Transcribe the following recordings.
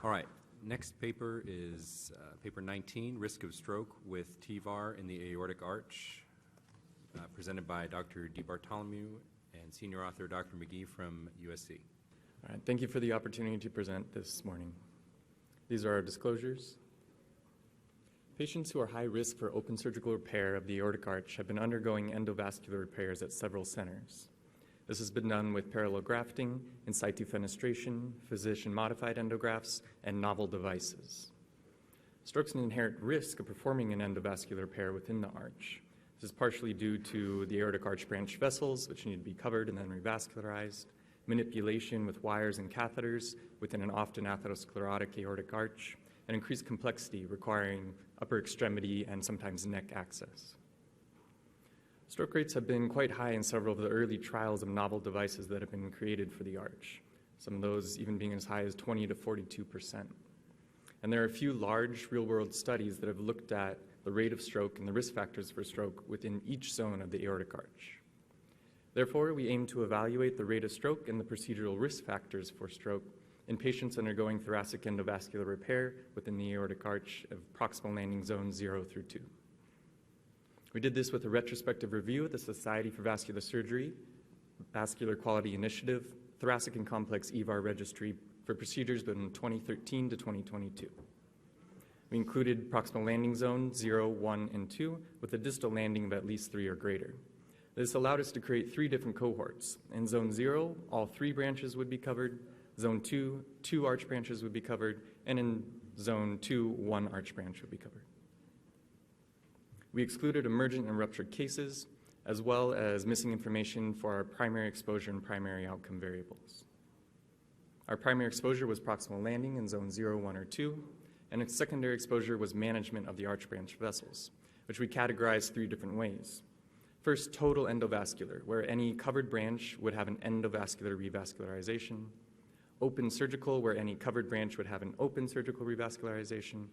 All right, next paper is paper 19, Risk of Stroke with TVAR in the Aortic Arch, presented by Dr. DeBartolomeo and senior author Dr. McGee from USC. All right, thank you for the opportunity to present this morning. These are our disclosures. Patients who are high risk for open surgical repair of the aortic arch have been undergoing endovascular repairs at several centers. This has been done with parallel grafting, in situ fenestration, physician-modified endografts, and novel devices. Stroke is an inherent risk of performing an endovascular repair within the arch. This is partially due to the aortic arch branch vessels, which need to be covered and then revascularized, manipulation with wires and catheters within an often atherosclerotic aortic arch, and increased complexity requiring upper extremity and sometimes neck access. Stroke rates have been quite high in several of the early trials of novel devices that have been created for the arch, some of those even being as high as 20 to 42%. And there are a few large real-world studies that have looked at the rate of stroke and the risk factors for stroke within each zone of the aortic arch. Therefore, we aim to evaluate the rate of stroke and the procedural risk factors for stroke in patients undergoing thoracic endovascular repair within the aortic arch of proximal landing zones 0 through 2. We did this with a retrospective review of the Society for Vascular Surgery, Vascular Quality Initiative, Thoracic and Complex EVAR Registry for procedures between 2013 to 2022. We included proximal landing zone 0, 1, and 2 with a distal landing of at least 3 or greater. This allowed us to create 3 different cohorts. In zone 0, all 3 branches would be covered. Zone 2, 2 arch branches would be covered. And in zone 2, 1 arch branch would be covered. We excluded emergent and ruptured cases, as well as missing information for our primary exposure and primary outcome variables. Our primary exposure was proximal landing in zone 0, 1, or 2, and its secondary exposure was management of the arch branch vessels, which we categorized 3 different ways. First, total endovascular, where any covered branch would have an endovascular revascularization. Open surgical, where any covered branch would have an open surgical revascularization.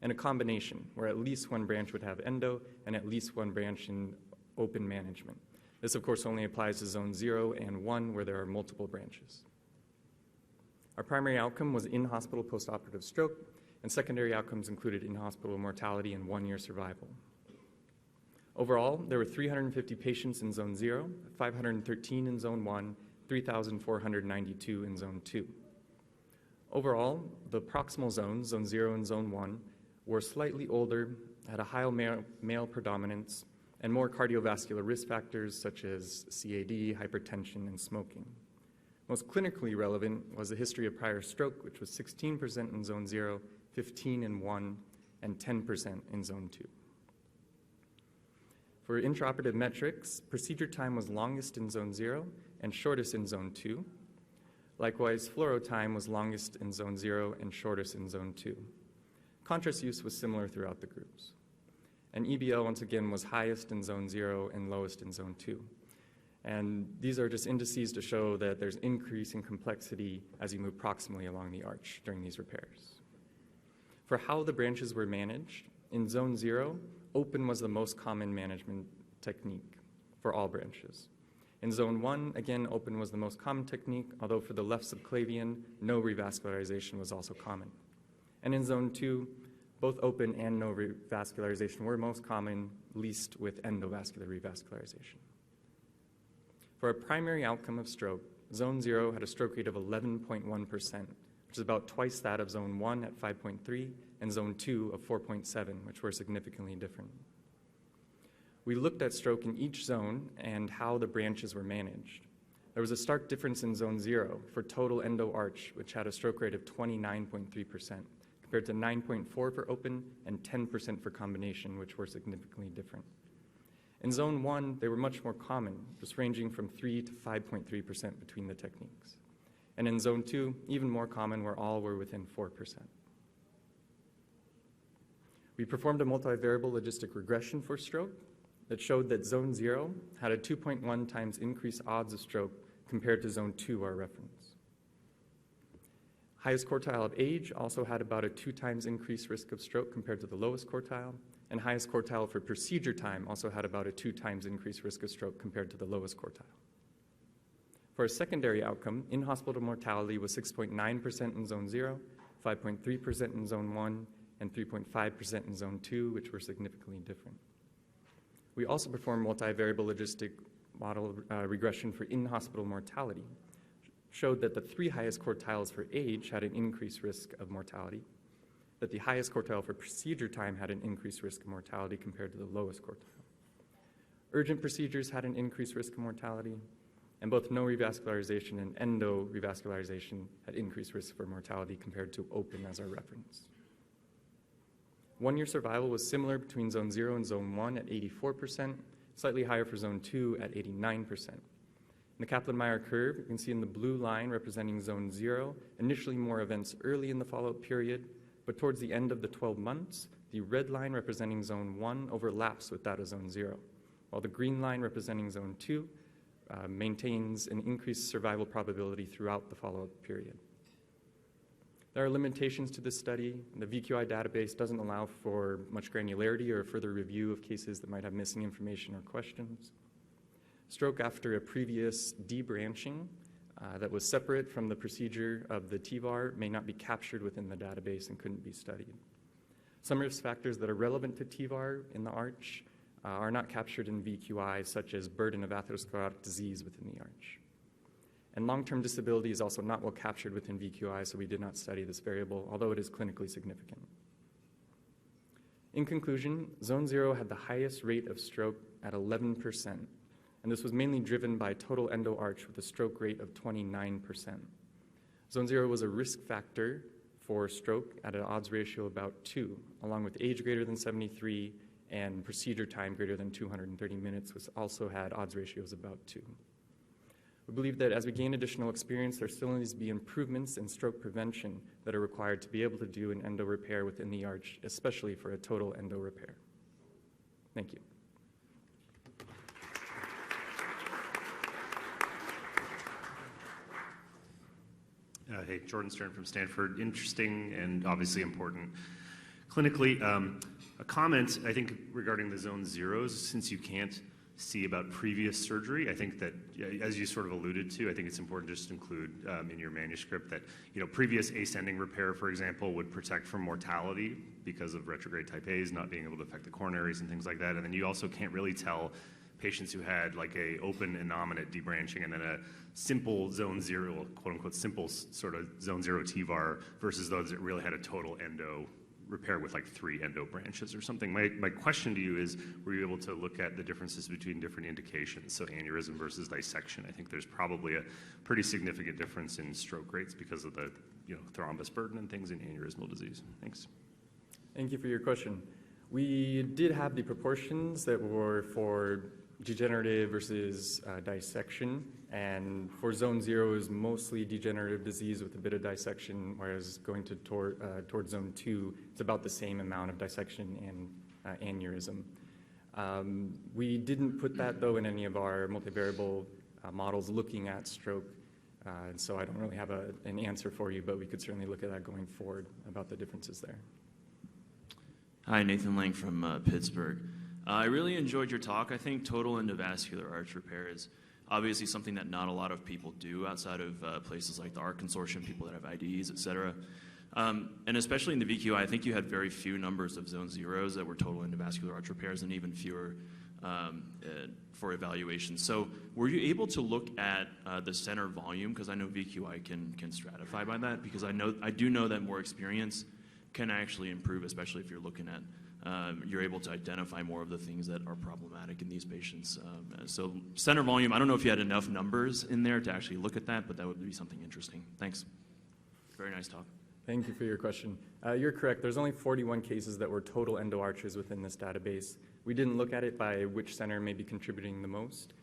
And a combination, where at least 1 branch would have endo and at least 1 branch in open management. This, of course, only applies to zone 0 and 1, where there are multiple branches. Our primary outcome was in-hospital postoperative stroke, and secondary outcomes included in-hospital mortality and 1-year survival. Overall, there were 350 patients in zone 0, 513 in zone 1, 3,492 in zone 2. Overall, the proximal zones, zone 0 and zone 1, were slightly older, had a high male predominance, and more cardiovascular risk factors such as CAD, hypertension, and smoking. Most clinically relevant was the history of prior stroke, which was 16% in zone 0, 15 in 1, and 10% in zone 2. For intraoperative metrics, procedure time was longest in zone 0 and shortest in zone 2. Likewise, fluoro time was longest in zone 0 and shortest in zone 2. Contrast use was similar throughout the groups. And EBL, once again, was highest in zone 0 and lowest in zone 2. And these are just indices to show that there's increasing complexity as you move proximally along the arch during these repairs. For how the branches were managed, in zone 0, open was the most common management technique for all branches. In zone 1, again, open was the most common technique, although for the left subclavian, no revascularization was also common. And in zone 2, both open and no revascularization were most common, least with endovascular revascularization. For a primary outcome of stroke, zone 0 had a stroke rate of 11.1%, which is about twice that of zone 1 at 5.3 and zone 2 of 4.7, which were significantly different. We looked at stroke in each zone and how the branches were managed. There was a stark difference in zone 0 for total endo-arch, which had a stroke rate of 29.3%, compared to 9.4 for open and 10% for combination, which were significantly different. In zone 1, they were much more common, just ranging from 3 to 5.3% between the techniques. And in zone 2, even more common, where all were within 4%. We performed a multivariable logistic regression for stroke that showed that zone 0 had a 2.1 times increased odds of stroke compared to zone 2, our reference. Highest quartile of age also had about a 2 times increased risk of stroke compared to the lowest quartile, and highest quartile for procedure time also had about a 2 times increased risk of stroke compared to the lowest quartile. For a secondary outcome, in-hospital mortality was 6.9% in zone 0, 5.3% in Zone 1, and 3.5% in Zone 2, which were significantly different. We also performed multivariable logistic model regression for in-hospital mortality, showed that the 3 highest quartiles for age had an increased risk of mortality, that the highest quartile for procedure time had an increased risk of mortality compared to the lowest quartile. Urgent procedures had an increased risk of mortality, and both no revascularization and endo revascularization had increased risk for mortality compared to open as our reference. 1-year survival was similar between Zone 0 and Zone 1 at 84%, slightly higher for Zone 2 at 89%. In the Kaplan-Meier curve, you can see in the blue line representing Zone 0, initially more events early in the follow-up period, but towards the end of the 12 months, the red line representing Zone 1 overlaps with that of Zone 0, while the green line representing Zone 2 maintains an increased survival probability throughout the follow-up period. There are limitations to this study. The VQI database doesn't allow for much granularity or further review of cases that might have missing information or questions. Stroke after a previous debranching that was separate from the procedure of the TVAR may not be captured within the database and couldn't be studied. Some risk factors that are relevant to TVAR in the arch are not captured in VQI, such as burden of atherosclerotic disease within the arch. And long-term disability is also not well captured within VQI, so we did not study this variable, although it is clinically significant. In conclusion, Zone 0 had the highest rate of stroke at 11%, and this was mainly driven by total endo-arch with a stroke rate of 29%. Zone 0 was a risk factor for stroke at an odds ratio of about 2, along with age greater than 73 and procedure time greater than 230 minutes, which also had odds ratios about 2. We believe that as we gain additional experience, there still needs to be improvements in stroke prevention that are required to be able to do an endo repair within the arch, especially for a total endo repair. Thank you. Hey, Jordan Stern from Stanford. Interesting and obviously important. Clinically, a comment, I think, regarding the Zone 0s, since you can't see about previous surgery, I think that, as you sort of alluded to, I think it's important just to include in your manuscript that, previous ascending repair, for example, would protect from mortality because of retrograde type A's not being able to affect the coronaries and things like that. And then you also can't really tell patients who had like a open innominate debranching and then a simple Zone 0, quote unquote, simple sort of Zone 0 TVAR versus those that really had a total endo repair with like 3 endo branches or something. My question to you is, were you able to look at the differences between different indications, so aneurysm versus dissection? I think there's probably a pretty significant difference in stroke rates because of the thrombus burden and things in aneurysmal disease. Thanks. Thank you for your question. We did have the proportions that were for degenerative versus dissection, and for Zone 0 is mostly degenerative disease with a bit of dissection, whereas going towards Zone 2, it's about the same amount of dissection and aneurysm. We didn't put that, though, in any of our multivariable models looking at stroke, and so I don't really have an answer for you, but we could certainly look at that going forward about the differences there. Hi, Nathan Lang from Pittsburgh. I really enjoyed your talk. I think total endovascular arch repair is obviously something that not a lot of people do outside of places like the ARC Consortium, people that have IDEs, et cetera. And especially in the VQI, I think you had very few numbers of Zone 0s that were total endovascular arch repairs and even fewer for evaluation. So were you able to look at the center volume? Because I know VQI can stratify by that, because I do know that more experience can actually improve, especially if you're looking at you're able to identify more of the things that are problematic in these patients. So center volume, I don't know if you had enough numbers in there to actually look at that, but that would be something interesting. Thanks. Very nice talk. Thank you for your question. You're correct. There's only 41 cases that were total endo arches within this database. We didn't look at it by which center may be contributing the most.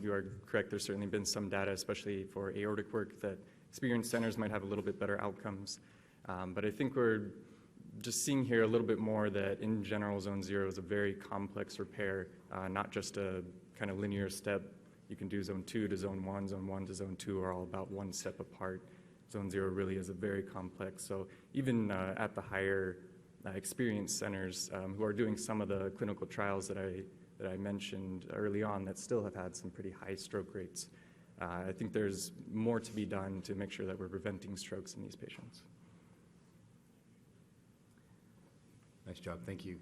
You are correct. There's certainly been some data, especially for aortic work, that experienced centers might have a little bit better outcomes. But I think we're just seeing here a little bit more that in general Zone 0 is a very complex repair, not just a kind of linear step. You can do Zone 2 to Zone 1, Zone 1 to Zone 2 are all about one step apart. Zone 0 really is a very complex. So even at the higher experienced centers who are doing some of the clinical trials that I mentioned early on that still have had some pretty high stroke rates, I think there's more to be done to make sure that we're preventing strokes in these patients. Nice job, thank you.